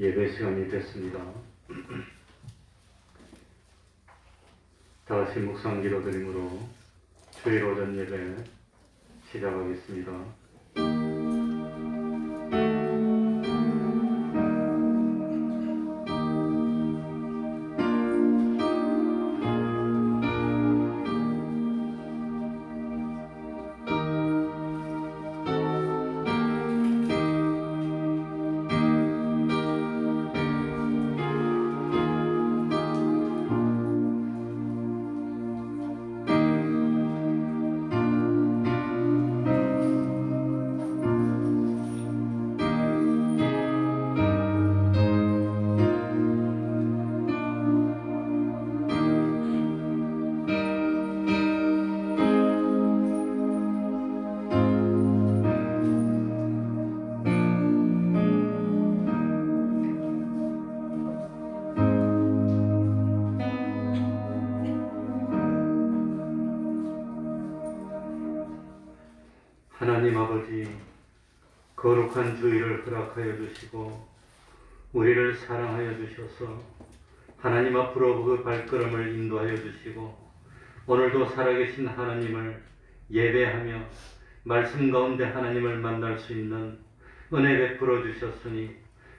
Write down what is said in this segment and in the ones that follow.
예배 시간이 됐습니다. 다같이 묵상 기도드림으로 주일 오전 예배 시작하겠습니다. 하나님 아버지, 거룩한 주일을 허락하여 주시고 우리를 사랑하여 주셔서 하나님 앞으로 그 발걸음을 인도하여 주시고 오늘도 살아계신 하나님을 예배하며 말씀 가운데 하나님을 만날 수 있는 은혜 베풀어 주셨으니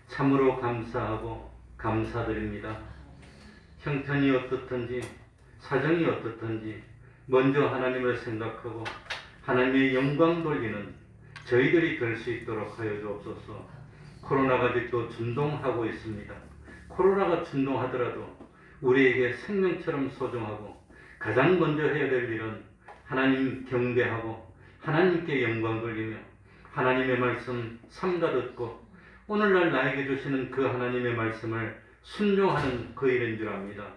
참으로 감사하고 감사드립니다. 형편이 어떻든지 사정이 어떻든지 먼저 하나님을 생각하고 하나님의 영광 돌리는 저희들이 될 수 있도록 하여 주옵소서. 코로나가 아직도 준동하고 있습니다. 코로나가 준동하더라도 우리에게 생명처럼 소중하고 가장 먼저 해야 될 일은 하나님 경배하고 하나님께 영광 돌리며 하나님의 말씀 삼가 듣고 오늘날 나에게 주시는 그 하나님의 말씀을 순종하는 그 일인 줄 압니다.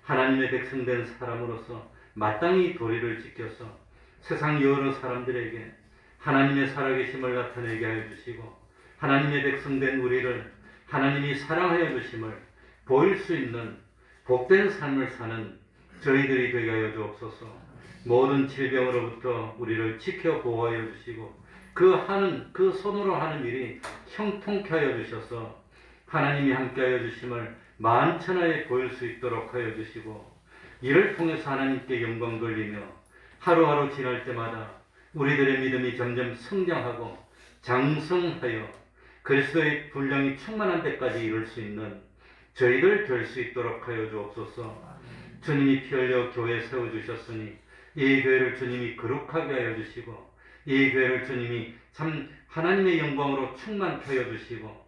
하나님의 백성된 사람으로서 마땅히 도리를 지켜서 세상 여러 사람들에게 하나님의 살아계심을 나타내게 하여 주시고 하나님의 백성된 우리를 하나님이 사랑하여 주심을 보일 수 있는 복된 삶을 사는 저희들이 되게 하여 주옵소서. 모든 질병으로부터 우리를 지켜 보호하여 주시고 그 손으로 하는 일이 형통케 하여 주셔서 하나님이 함께하여 주심을 만천하에 보일 수 있도록 하여 주시고 이를 통해서 하나님께 영광 돌리며 하루하루 지날 때마다 우리들의 믿음이 점점 성장하고 장성하여 그리스도의 분량이 충만한 데까지 이룰 수 있는 저희들 될 수 있도록 하여 주옵소서. 주님이 피 흘려 교회 세워주셨으니 이 교회를 주님이 거룩하게 하여 주시고 이 교회를 주님이 참 하나님의 영광으로 충만케 하여 주시고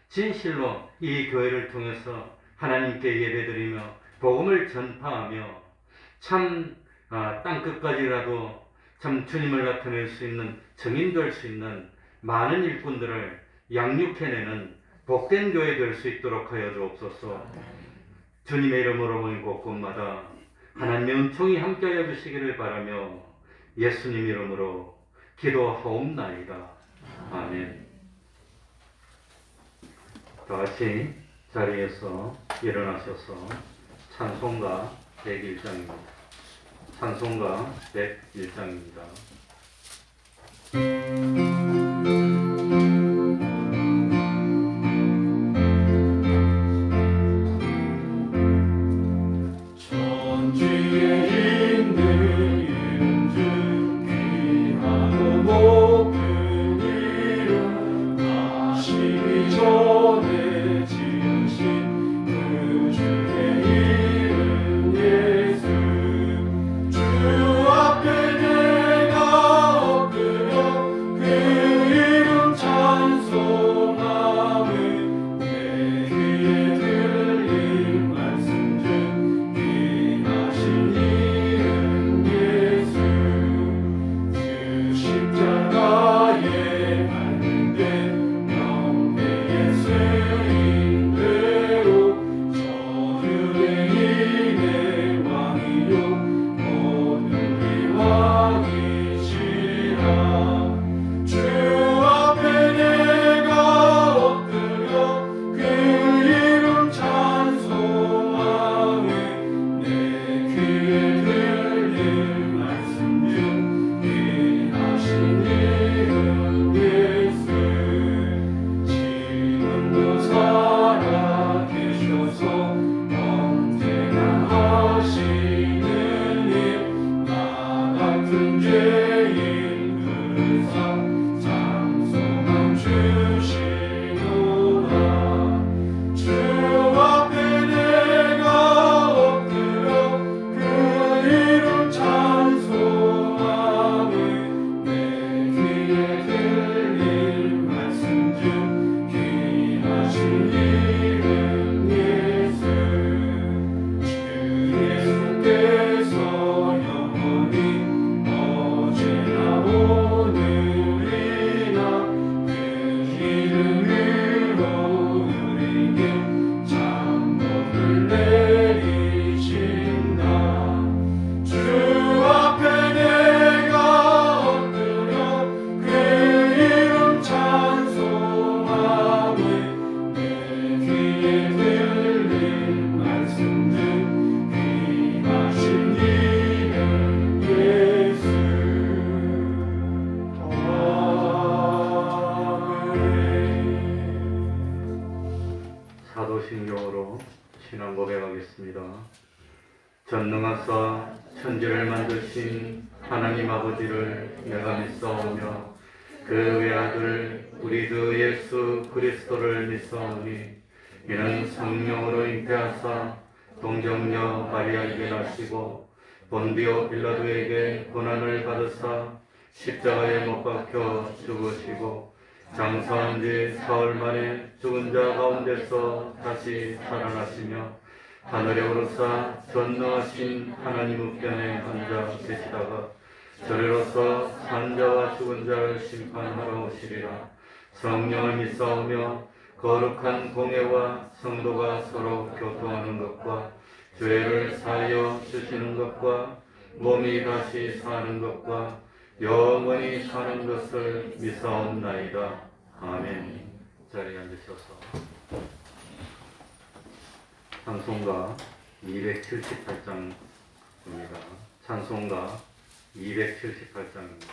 진실로 이 교회를 통해서 하나님께 예배드리며 복음을 전파하며 참 땅끝까지라도 참 주님을 나타낼 수 있는 증인 될 수 있는 많은 일꾼들을 양육해내는 복된 교회 될 수 있도록 하여 주옵소서. 주님의 이름으로 모인 곳곳마다 하나님의 은총이 함께하여 주시기를 바라며 예수님 이름으로 기도하옵나이다. 아멘. 다같이 자리에서 일어나셔서 찬송가 101장입니다. 찬송가 101장입니다. 주 앞에 내가 엎드려 사도신경으로 신앙 고백하겠습니다. 전능하사 천지를 만드신 하나님 아버지를 내가 믿사오며 그 외아들 우리 주 예수 그리스도를 믿사오니 이는 성령으로 잉태하사 동정녀 마리아에게 나시고 본디오 빌라도에게 고난을 받으사 십자가에 못 박혀 죽으시고 장사한 지 사흘 만에 죽은 자 가운데서 다시 살아나시며 하늘에 오르사 전능하신 하나님 우편에 앉아 계시다가 저리로서 산 자와 죽은 자를 심판하러 오시리라. 성령을 믿사오며 거룩한 공예와 성도가 서로 교통하는 것과 죄를 사하여 주시는 것과 몸이 다시 사는 것과 영원히 사는 것을 믿사옵나이다. 아멘. 자리에 앉으셔서 찬송가 278장입니다. 찬송가 278장입니다.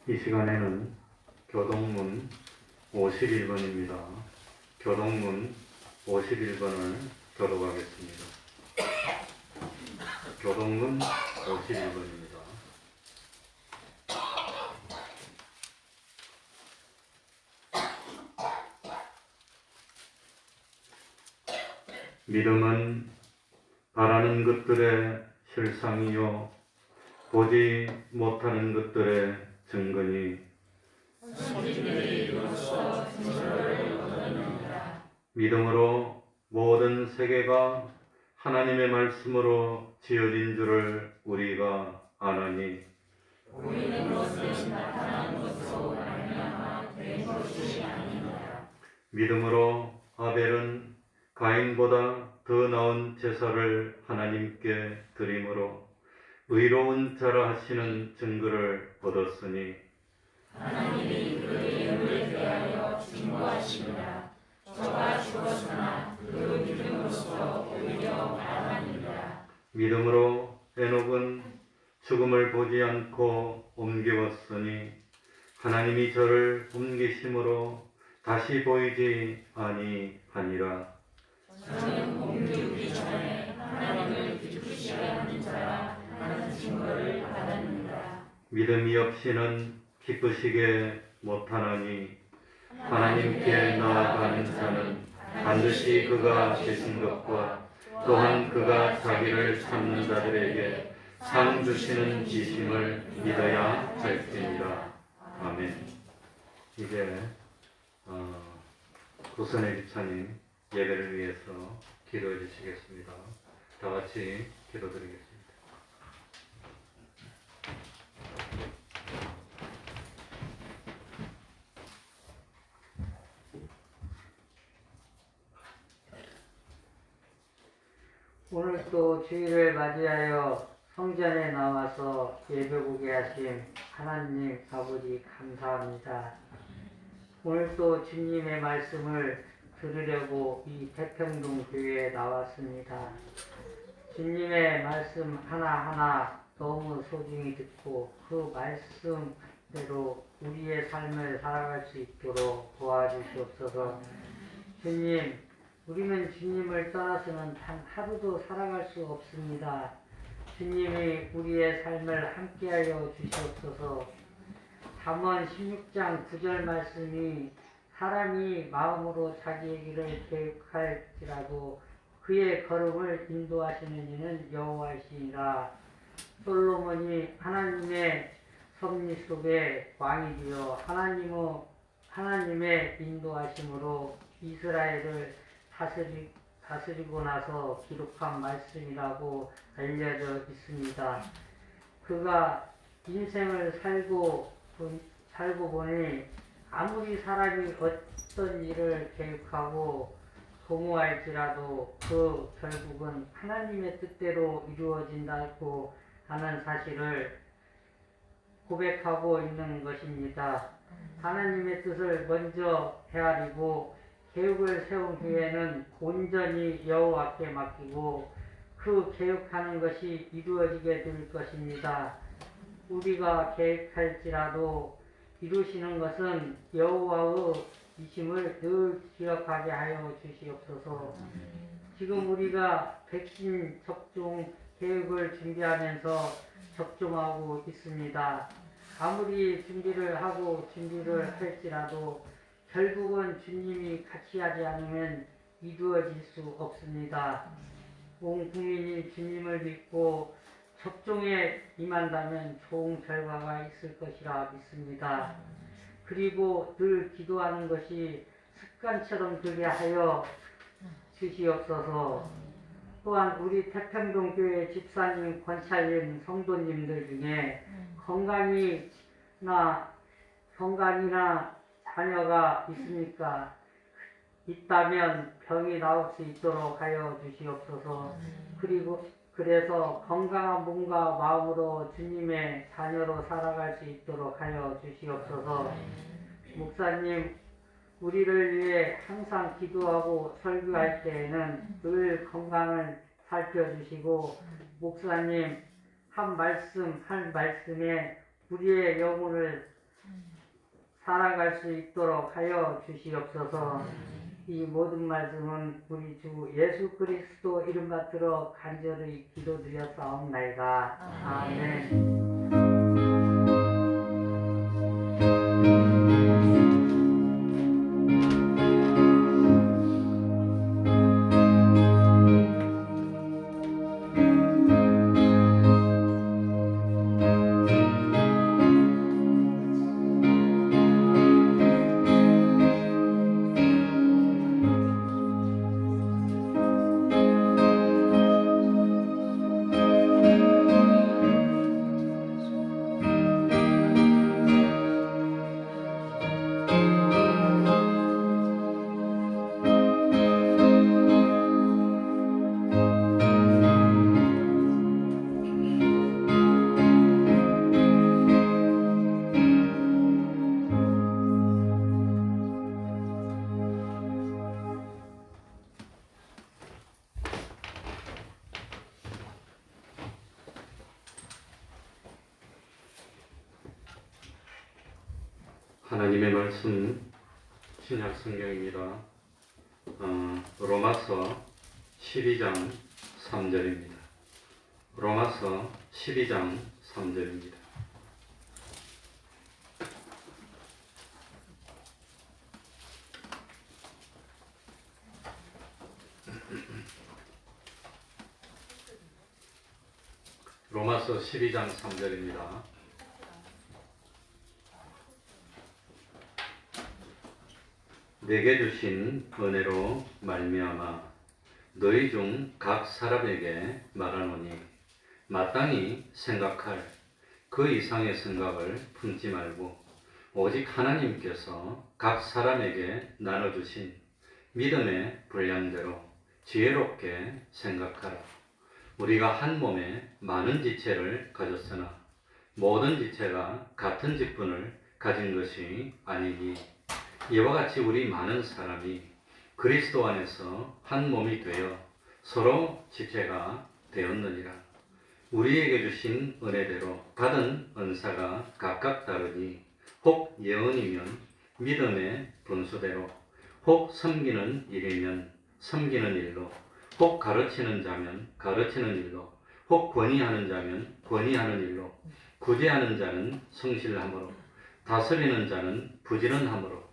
이 시간에는 교동문 51번입니다. 교동문 51번을 교독하겠습니다. 교동문 51번입니다. 믿음은 바라는 것들의 실상이요 보지 못하는 것들의 증거니 믿음으로 모든 세계가 하나님의 말씀으로 지어진 줄을 우리가 아나니 보이는 것은 나타난 것으로 말미암아 된 것이 아니니라. 믿음으로 아벨은 가인보다 더 나은 제사를 하나님께 드림으로 의로운 자라 하시는 증거를 얻었으니 하나님이 그의 영을 대하여 증거하시니라. 저가 죽었으나 그 믿음으로써 오히려 나아가니라. 믿음으로 에녹은 죽음을 보지 않고 옮겨왔으니 하나님이 저를 옮기심으로 다시 보이지 아니하니라. 저는 옮기기 전에 하나님을 기쁘시게 하는 자라 하는 증거를 받았느니라. 믿음이 없이는 기쁘시게 못하나니 하나님께 나아가는 자는 반드시 그가 계신 것과 또한 그가 자기를 찾는 자들에게 상 주시는 이심을 믿어야 할지니라. 아멘. 이제 구선의 집사님 예배를 위해서 기도해 주시겠습니다. 다 같이 기도드리겠습니다. 오늘 또 주일을 맞이하여 성전에 나와서 예배보게 하신 하나님 아버지 감사합니다. 오늘 또 주님의 말씀을 들으려고 이 태평동 교회에 나왔습니다. 주님의 말씀 하나하나 너무 소중히 듣고 그 말씀대로 우리의 삶을 살아갈 수 있도록 도와주시옵소서. 주님, 우리는 주님을 떠나서는 단 하루도 살아갈 수 없습니다. 주님이 우리의 삶을 함께하여 주시옵소서. 잠언 16장 9절 말씀이 사람이 마음으로 자기의 길을 계획할지라도 그의 걸음을 인도하시는 이는 여호와이시니라. 솔로몬이 하나님의 섭리 속에 왕이 되어 하나님의 인도하심으로 이스라엘을 다스리고 나서 기록한 말씀이라고 알려져 있습니다. 그가 인생을 살고 보니 아무리 사람이 어떤 일을 계획하고 도모할지라도 그 결국은 하나님의 뜻대로 이루어진다고 하는 사실을 고백하고 있는 것입니다. 하나님의 뜻을 먼저 헤아리고 계획을 세운 후에는 온전히 여호와께 맡기고 그 계획하는 것이 이루어지게 될 것입니다. 우리가 계획할지라도 이루시는 것은 여호와의 이심을 늘 기억하게 하여 주시옵소서. 지금 우리가 백신 접종 계획을 준비하면서 접종하고 있습니다. 아무리 준비를 할지라도 결국은 주님이 같이 하지 않으면 이루어질 수 없습니다. 온 국민이 주님을 믿고 접종에 임한다면 좋은 결과가 있을 것이라 믿습니다. 그리고 늘 기도하는 것이 습관처럼 되게 하여 주시옵소서. 또한 우리 태평동 교회 집사님, 권사님, 성도님들 중에 건강이나 자녀가 있습니까? 있다면 병이 나올 수 있도록 하여 주시옵소서. 그래서 건강한 몸과 마음으로 주님의 자녀로 살아갈 수 있도록 하여 주시옵소서. 목사님, 우리를 위해 항상 기도하고 설교할 때에는 늘 건강을 살펴주시고, 목사님 한 말씀에 우리의 영혼을 살아갈 수 있도록 하여 주시옵소서. 이 모든 말씀은 우리 주 예수 그리스도 이름 받들어 간절히 기도드렸사옵나이다. 아멘. 하나님의 말씀 신약 성경입니다. 로마서 12장 3절입니다. 로마서 12장 3절입니다. 로마서 12장 3절입니다. 내게 주신 은혜로 말미암아 너희 중 각 사람에게 말하노니 마땅히 생각할 그 이상의 생각을 품지 말고 오직 하나님께서 각 사람에게 나눠주신 믿음의 분량대로 지혜롭게 생각하라. 우리가 한 몸에 많은 지체를 가졌으나 모든 지체가 같은 직분을 가진 것이 아니니 이와 같이 우리 많은 사람이 그리스도 안에서 한 몸이 되어 서로 지체가 되었느니라. 우리에게 주신 은혜대로 받은 은사가 각각 다르니 혹 예언이면 믿음의 분수대로, 혹 섬기는 일이면 섬기는 일로, 혹 가르치는 자면 가르치는 일로, 혹 권위하는 자면 권위하는 일로, 구제하는 자는 성실함으로, 다스리는 자는 부지런함으로,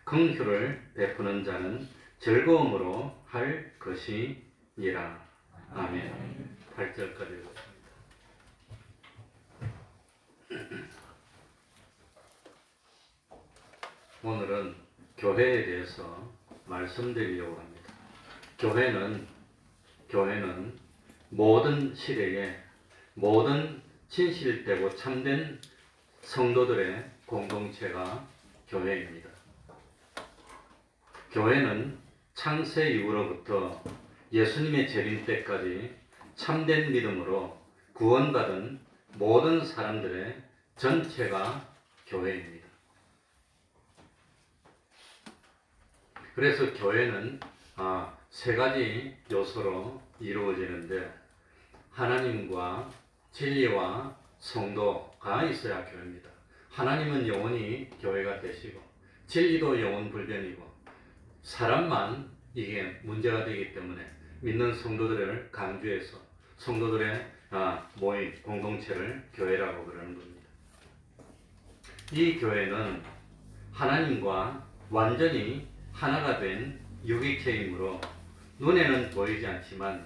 긍휼을 베푸는 자는 즐거움으로 할 것이니라. 아멘. 8절까지 읽었습니다. 오늘은 교회에 대해서 말씀드리려고 합니다. 교회는 모든 시대에 모든 진실되고 참된 성도들의 공동체가 교회입니다. 교회는 창세 이후로부터 예수님의 재림 때까지 참된 믿음으로 구원받은 모든 사람들의 전체가 교회입니다. 그래서 교회는 세 가지 요소로 이루어지는데 하나님과 진리와 성도가 있어야 교회입니다. 하나님은 영원히 교회가 되시고 진리도 영원불변이고 사람만 이게 문제가 되기 때문에 믿는 성도들을 강조해서 성도들의 모임, 공동체를 교회라고 그러는 겁니다. 이 교회는 하나님과 완전히 하나가 된 유기체이므로 눈에는 보이지 않지만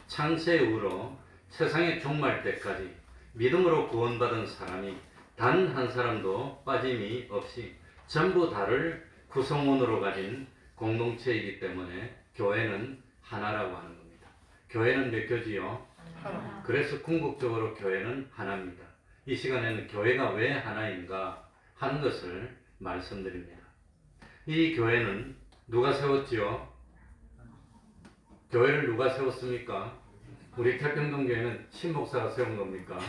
창세 이후로 세상의 종말 때까지 믿음으로 구원받은 사람이 단 한 사람도 빠짐이 없이 전부 다를 구성원으로 가진 공동체이기 때문에 교회는 하나라고 하는 겁니다. 교회는 몇 교지요? 하나. 그래서 궁극적으로 교회는 하나입니다. 이 시간에는 교회가 왜 하나인가 하는 것을 말씀드립니다. 이 교회는 누가 세웠지요? 교회를 누가 세웠습니까? 우리 태평동교회는 신목사가 세운 겁니까?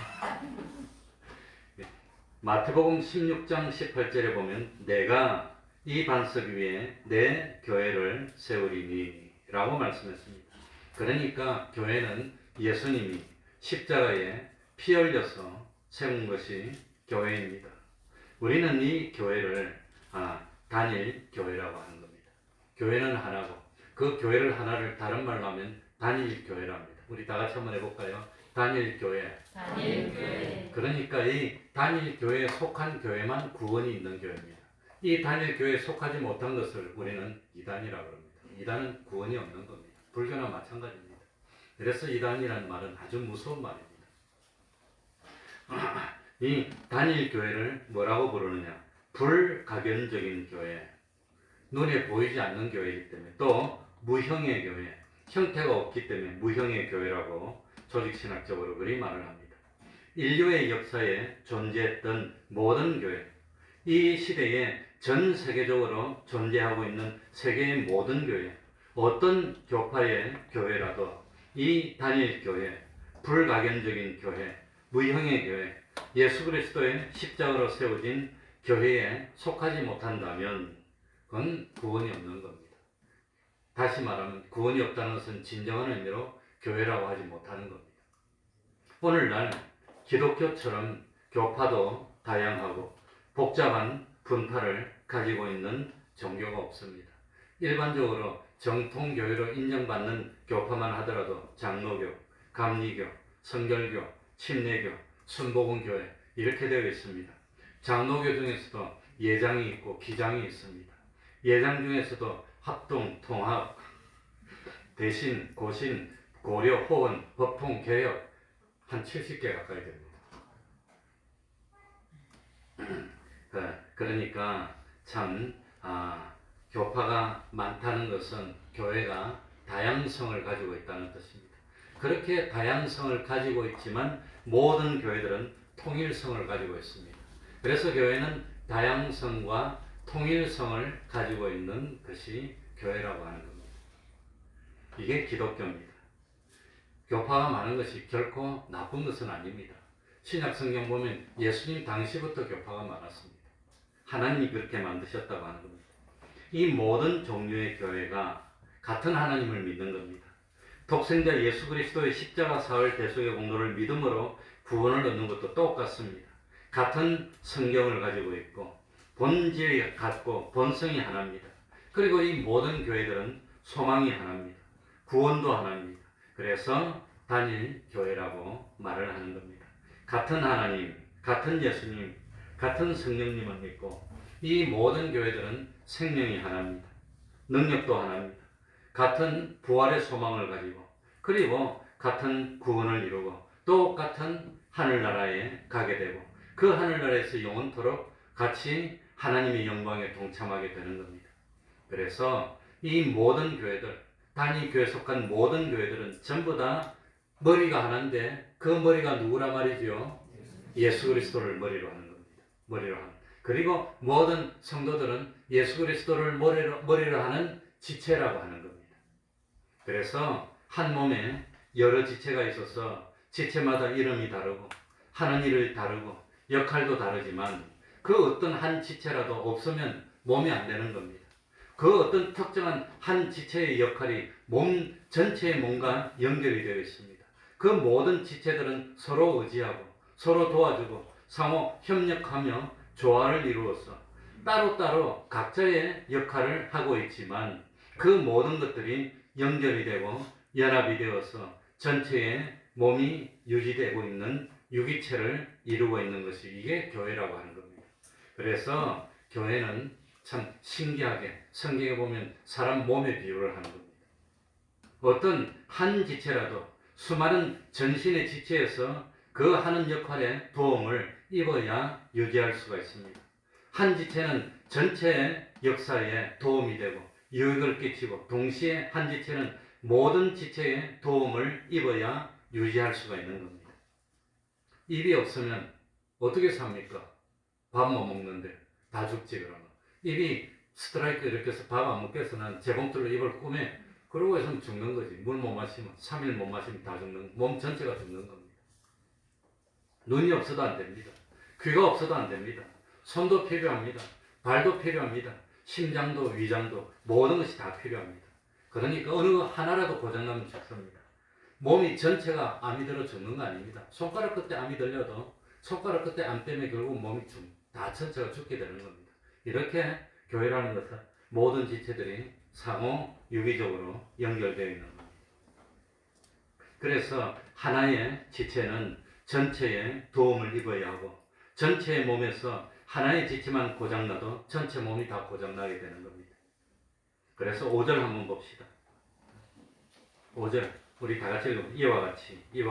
마태복음 16장 18절에 보면 내가 이 반석 위에 내 교회를 세우리니 라고 말씀했습니다. 그러니까 교회는 예수님이 십자가에 피 흘려서 세운 것이 교회입니다. 우리는 이 교회를 단일 교회라고 하는 겁니다. 교회는 하나고 그 교회를 하나를 다른 말로 하면 단일 교회랍니다. 우리 다 같이 한번 해볼까요? 단일 교회. 단일 교회. 그러니까 이 단일 교회에 속한 교회만 구원이 있는 교회입니다. 이 단일 교회에 속하지 못한 것을 우리는 이단이라고 합니다. 이단은 구원이 없는 겁니다. 불교나 마찬가지입니다. 그래서 이단이라는 말은 아주 무서운 말입니다. 이 단일 교회를 뭐라고 부르느냐? 불가견적인 교회, 눈에 보이지 않는 교회이기 때문에, 또 무형의 교회, 형태가 없기 때문에 무형의 교회라고 조직신학적으로 그리 말을 합니다. 인류의 역사에 존재했던 모든 교회, 이 시대에 전 세계적으로 존재하고 있는 세계의 모든 교회, 어떤 교파의 교회라도 이 단일 교회, 불가견적인 교회, 무형의 교회, 예수 그리스도의 십자가로 세워진 교회에 속하지 못한다면 그건 구원이 없는 겁니다. 다시 말하면 구원이 없다는 것은 진정한 의미로 교회라고 하지 못하는 겁니다. 오늘날 기독교처럼 교파도 다양하고 복잡한 분파를 가지고 있는 종교가 없습니다. 일반적으로 정통교회로 인정받는 교파만 하더라도 장로교, 감리교, 성결교, 침례교, 순복음교회 이렇게 되어 있습니다. 장로교 중에서도 예장이 있고 기장이 있습니다. 예장 중에서도 합동, 통합, 대신, 고신, 고려, 호원, 법통, 개혁 한 70개 가까이 됩니다. 그러니까 참 교파가 많다는 것은 교회가 다양성을 가지고 있다는 뜻입니다. 그렇게 다양성을 가지고 있지만 모든 교회들은 통일성을 가지고 있습니다. 그래서 교회는 다양성과 통일성을 가지고 있는 것이 교회라고 하는 겁니다. 이게 기독교입니다. 교파가 많은 것이 결코 나쁜 것은 아닙니다. 신약 성경 보면 예수님 당시부터 교파가 많았습니다. 하나님이 그렇게 만드셨다고 하는 겁니다. 이 모든 종류의 교회가 같은 하나님을 믿는 겁니다. 독생자 예수 그리스도의 십자가 사흘 대속의 공로를 믿음으로 구원을 얻는 것도 똑같습니다. 같은 성경을 가지고 있고 본질이 같고 본성이 하나입니다. 그리고 이 모든 교회들은 소망이 하나입니다. 구원도 하나입니다. 그래서 단일 교회라고 말을 하는 겁니다. 같은 하나님, 같은 예수님, 같은 성령님을 믿고 이 모든 교회들은 생명이 하나입니다. 능력도 하나입니다. 같은 부활의 소망을 가지고 그리고 같은 구원을 이루고 똑같은 하늘나라에 가게 되고 그 하늘나라에서 영원토록 같이 하나님의 영광에 동참하게 되는 겁니다. 그래서 이 모든 교회들, 단위 교회에 속한 모든 교회들은 전부 다 머리가 하나인데 그 머리가 누구라 말이죠? 예수 그리스도를 머리로 하는 겁니다. 머리로 하는. 그리고 모든 성도들은 예수 그리스도를 머리로 하는 지체라고 하는 겁니다. 그래서 한 몸에 여러 지체가 있어서 지체마다 이름이 다르고 하는 일이 다르고 역할도 다르지만 그 어떤 한 지체라도 없으면 몸이 안 되는 겁니다. 그 어떤 특정한 한 지체의 역할이 몸 전체의 몸과 연결이 되어 있습니다. 그 모든 지체들은 서로 의지하고 서로 도와주고 상호 협력하며 조화를 이루어서 따로따로 각자의 역할을 하고 있지만 그 모든 것들이 연결이 되고 연합이 되어서 전체의 몸이 유지되고 있는 유기체를 이루고 있는 것이 이게 교회라고 하는 겁니다. 그래서 교회는 참 신기하게 성경에 보면 사람 몸의 비유를 하는 겁니다. 어떤 한 지체라도 수많은 전신의 지체에서 그 하는 역할에 도움을 입어야 유지할 수가 있습니다. 한 지체는 전체의 역사에 도움이 되고 유익을 끼치고 동시에 한 지체는 모든 지체에 도움을 입어야 유지할 수가 있는 겁니다. 입이 없으면 어떻게 삽니까? 밥 못 먹는데 다 죽지 그러면. 입이 스트라이크 이렇게 해서 밥 안 먹겠으면 재봉틀로 입을 꾸매 그러고 있으면 죽는 거지. 물 못 마시면 3일 못 마시면 다 죽는 몸 전체가 죽는 겁니다. 눈이 없어도 안 됩니다. 귀가 없어도 안 됩니다. 손도 필요합니다. 발도 필요합니다. 심장도 위장도 모든 것이 다 필요합니다. 그러니까 어느 하나라도 고장나면 죽습니다. 몸이 전체가 암이 들어 죽는 거 아닙니다. 손가락 끝에 암이 들려도 손가락 끝에 암 때문에 결국 몸이 다 전체가 죽게 되는 겁니다. 이렇게 교회라는 것은 모든 지체들이 상호 유기적으로 연결되어 있는 겁니다. 그래서 하나의 지체는 전체에 도움을 입어야 하고 전체의 몸에서 하나의 지체만 고장나도 전체 몸이 다 고장나게 되는 겁니다. 그래서 5절 한번 봅시다. 5절 우리 다 같이 읽어봅니다. 이와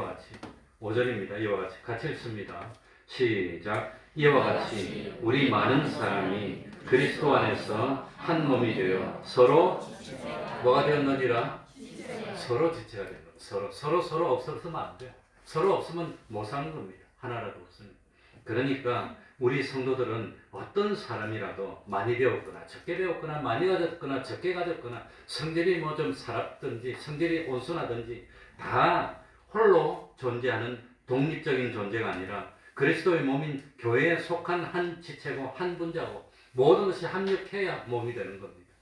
같이 5절입니다. 이와 같이 읽습니다. 시작. 이와 같이 우리 많은 사람이 그리스도 안에서 한 몸이 되어 서로 뭐가 되었느니라? 서로 지체가 되는 겁니다. 서로 없어서면 안 돼요. 서로 없으면 못 사는 겁니다. 하나라도 없으면. 그러니까 우리 성도들은 어떤 사람이라도 많이 배웠거나 적게 배웠거나 많이 가졌거나 적게 가졌거나 성질이 뭐 좀 살았든지 성질이 온순하든지 다 홀로 존재하는 독립적인 존재가 아니라 그리스도의 몸인 교회에 속한 한 지체고 한 분자고 모든 것이 합력해야 몸이 되는 겁니다.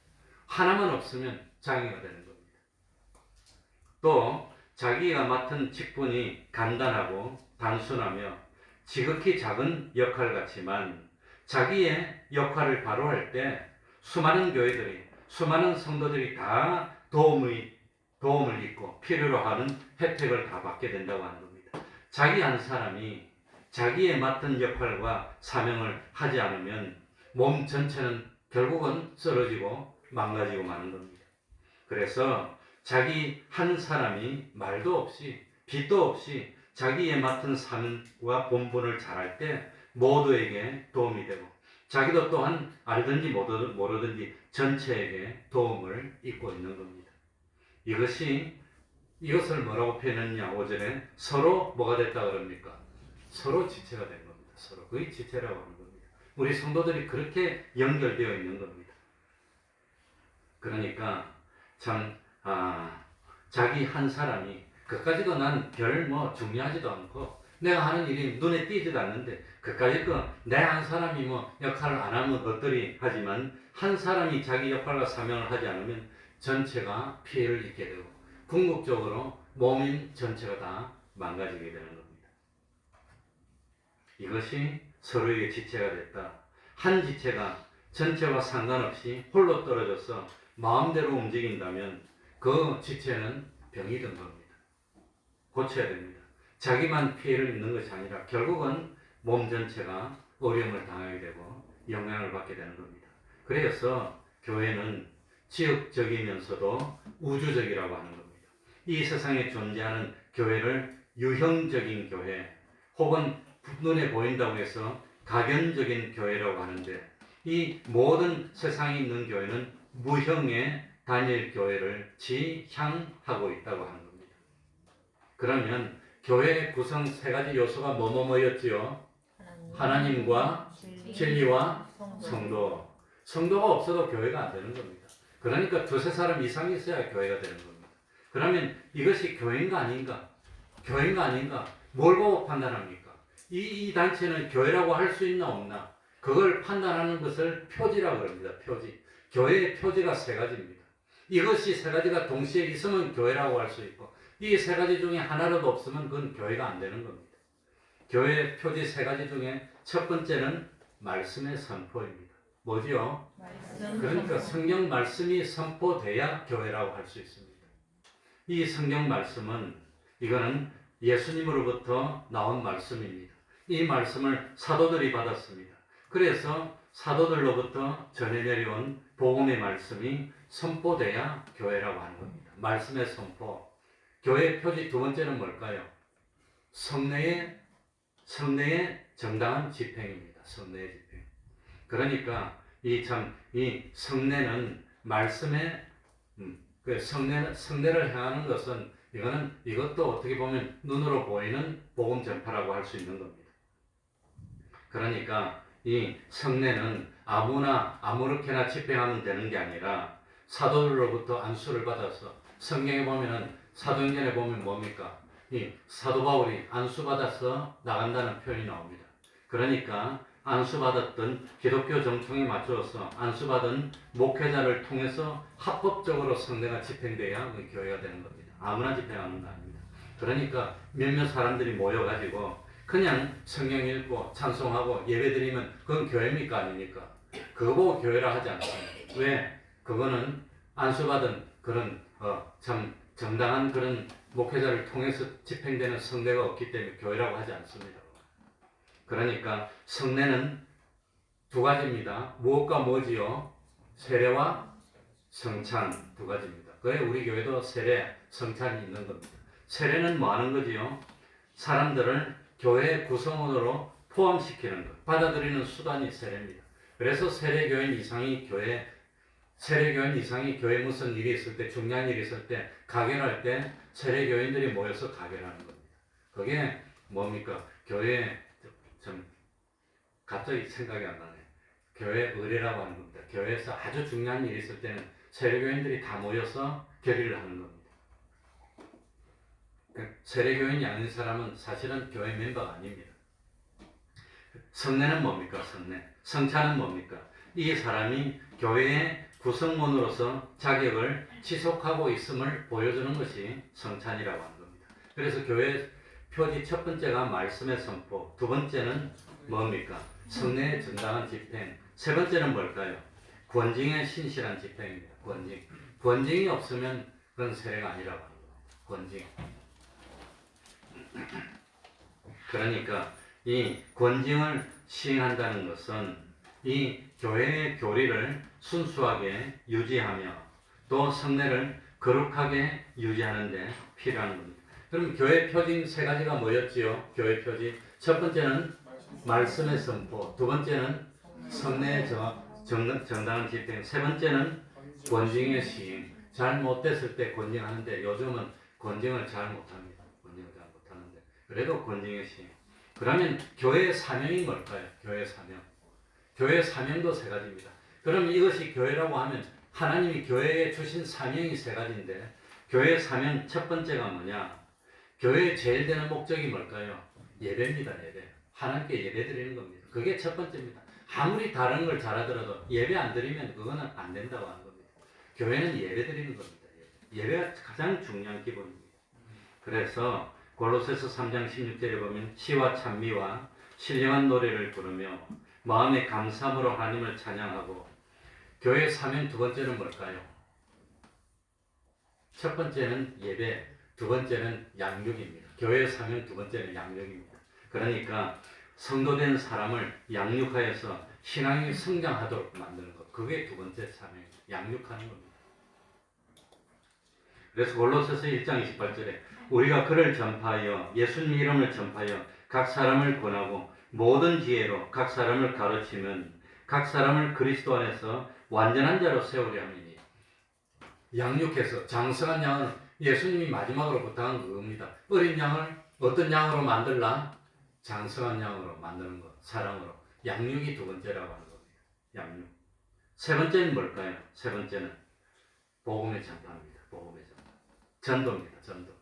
하나만 없으면 장애가 되는 겁니다. 또 자기가 맡은 직분이 간단하고 단순하며 지극히 작은 역할 같지만 자기의 역할을 바로 할 때 수많은 교회들이, 수많은 성도들이 다 도움을 입고 필요로 하는 혜택을 다 받게 된다고 하는 겁니다. 자기 한 사람이 자기의 맡은 역할과 사명을 하지 않으면 몸 전체는 결국은 쓰러지고 망가지고 마는 겁니다. 그래서 자기 한 사람이 말도 없이 빚도 없이 자기의 맡은 사명과 본분을 잘할 때 모두에게 도움이 되고 자기도 또한 알든지 모르든지 전체에게 도움을 입고 있는 겁니다. 이것을 뭐라고 표현했냐? 5절에 서로 뭐가 됐다 그럽니까? 서로 지체가 된 겁니다. 서로 그게 지체라고 하는 겁니다. 우리 성도들이 그렇게 연결되어 있는 겁니다. 그러니까 참 자기 한 사람이 그까짓 거 난 별 중요하지도 않고 내가 하는 일이 눈에 띄지도 않는데 그까짓 거 내 한 사람이 역할을 안 하면 어떠리 하지만 한 사람이 자기 역할과 사명을 하지 않으면 전체가 피해를 입게 되고 궁극적으로 몸인 전체가 다 망가지게 되는 겁니다. 이것이 서로에게 지체가 됐다. 한 지체가 전체와 상관없이 홀로 떨어져서 마음대로 움직인다면 그 지체는 병이 든 겁니다. 고쳐야 됩니다. 자기만 피해를 입는 것이 아니라 결국은 몸 전체가 어려움을 당하게 되고 영향을 받게 되는 겁니다. 그래서 교회는 지역적이면서도 우주적이라고 하는 겁니다. 이 세상에 존재하는 교회를 유형적인 교회 혹은 눈에 보인다고 해서 가견적인 교회라고 하는데 이 모든 세상에 있는 교회는 무형의 단일 교회를 지향하고 있다고 하는 겁니다. 그러면 교회의 구성 세 가지 요소가 뭐였지요? 하나님과 진리와 성도. 성도가 없어도 교회가 안 되는 겁니다. 그러니까 두세 사람 이상이 있어야 교회가 되는 겁니다. 그러면 이것이 교회인가 아닌가? 교회인가 아닌가? 뭘 보고 판단합니까? 이 단체는 교회라고 할 수 있나 없나? 그걸 판단하는 것을 표지라고 합니다. 표지. 교회의 표지가 세 가지입니다. 이것이 세 가지가 동시에 있으면 교회라고 할 수 있고 이 세 가지 중에 하나라도 없으면 그건 교회가 안 되는 겁니다. 교회의 표지 세 가지 중에 첫 번째는 말씀의 선포입니다. 뭐지요? 그러니까 성경 말씀이 선포돼야 교회라고 할 수 있습니다. 이 성경 말씀은 이거는 예수님으로부터 나온 말씀입니다. 이 말씀을 사도들이 받았습니다. 그래서 사도들로부터 전해 내려온 복음의 말씀이 선포돼야 교회라고 하는 겁니다. 말씀의 선포. 교회의 표지 두 번째는 뭘까요? 성례의 정당한 집행입니다. 성례의 집행. 그러니까 이 성례는 말씀의 성례를 행하는 것은 이것도 어떻게 보면 눈으로 보이는 복음 전파라고 할 수 있는 겁니다. 그러니까 이 성례는 아무렇게나 집행하면 되는 게 아니라 사도들로부터 안수를 받아서 성경에 보면은 사도행전에 보면 뭡니까? 이 사도 바울이 안수받아서 나간다는 표현이 나옵니다. 그러니까 안수받았던 기독교 정통에 맞추어서 안수받은 목회자를 통해서 합법적으로 성례가 집행돼야 그 교회가 되는 겁니다. 아무나 집행하는 거 아닙니다. 그러니까 몇몇 사람들이 모여가지고 그냥 성경 읽고 찬송하고 예배드리면 그건 교회입니까 아닙니까? 그거 보고 교회라 하지 않습니다. 왜? 그거는 안수받은 그런 정당한 그런 목회자를 통해서 집행되는 성례가 없기 때문에 교회라고 하지 않습니다. 그러니까 성례는 두 가지입니다. 무엇과 뭐지요? 세례와 성찬 두 가지입니다. 그래 우리 교회도 세례, 성찬이 있는 겁니다. 세례는 뭐 하는 거지요? 사람들을 교회 구성원으로 포함시키는 것, 받아들이는 수단이 세례입니다. 그래서 세례교인 이상이 교회에 무슨 일이 있을 때, 중요한 일이 있을 때, 가견할 때 세례교인들이 모여서 가견하는 겁니다. 그게 뭡니까? 교회 갑자기 생각이 안 나네. 교회 의례라고 하는 겁니다. 교회에서 아주 중요한 일이 있을 때는 세례교인들이 다 모여서 결의를 하는 겁니다. 세례교인이 아닌 사람은 사실은 교회 멤버가 아닙니다. 성례는 뭡니까? 성찬은 뭡니까? 이 사람이 교회의 구성원으로서 자격을 지속하고 있음을 보여주는 것이 성찬이라고 하는 겁니다. 그래서 교회 표지 첫 번째가 말씀의 선포, 두 번째는 뭡니까? 성례의 정당한 집행. 세 번째는 뭘까요? 권징의 신실한 집행입니다. 권징. 권징이 없으면 그건 세례가 아니라고 하는 겁니다. 권징. 그러니까 이 권징을 시행한다는 것은 이 교회의 교리를 순수하게 유지하며 또 성례를 거룩하게 유지하는 데 필요한 겁니다. 그럼 교회 표징 세 가지가 뭐였지요? 교회 표징. 첫 번째는 말씀의 선포, 두 번째는 성례의 정당한 집행, 세 번째는 권징의 시행. 잘 못됐을 때 권징하는데 요즘은 권징을 잘 못합니다. 권징을 잘 못하는데 그래도 권징의 시행. 그러면 교회의 사명이 뭘까요? 교회의 사명. 교회의 사명도 세 가지입니다. 그럼 이것이 교회라고 하면 하나님이 교회에 주신 사명이 세 가지인데 교회의 사명 첫 번째가 뭐냐? 교회의 제일 되는 목적이 뭘까요? 예배입니다. 예배. 하나님께 예배 드리는 겁니다. 그게 첫 번째입니다. 아무리 다른 걸 잘하더라도 예배 안 드리면 그거는 안 된다고 하는 겁니다. 교회는 예배 드리는 겁니다. 예배가 가장 중요한 기본입니다. 그래서 골로새서 3장 16절에 보면 시와 찬미와 신령한 노래를 부르며 마음의 감사함으로 하나님을 찬양하고. 교회의 사명 두 번째는 뭘까요? 첫 번째는 예배, 두 번째는 양육입니다. 교회의 사명 두 번째는 양육입니다. 그러니까 성도된 사람을 양육하여서 신앙이 성장하도록 만드는 것. 그게 두 번째 사명입니다. 양육하는 겁니다. 그래서 골로새서 1장 28절에 우리가 그를 전파하여 예수님 이름을 전파하여 각 사람을 권하고 모든 지혜로 각 사람을 가르치면 각 사람을 그리스도 안에서 완전한 자로 세우려 함이니. 양육해서 장성한 양은 예수님이 마지막으로 부탁한 그겁니다. 어린 양을 어떤 양으로 만들라? 장성한 양으로 만드는 것, 사랑으로. 양육이 두 번째라고 하는 겁니다. 양육. 세 번째는 뭘까요? 세 번째는 복음의 전파입니다. 복음의 전파. 전도입니다. 전도.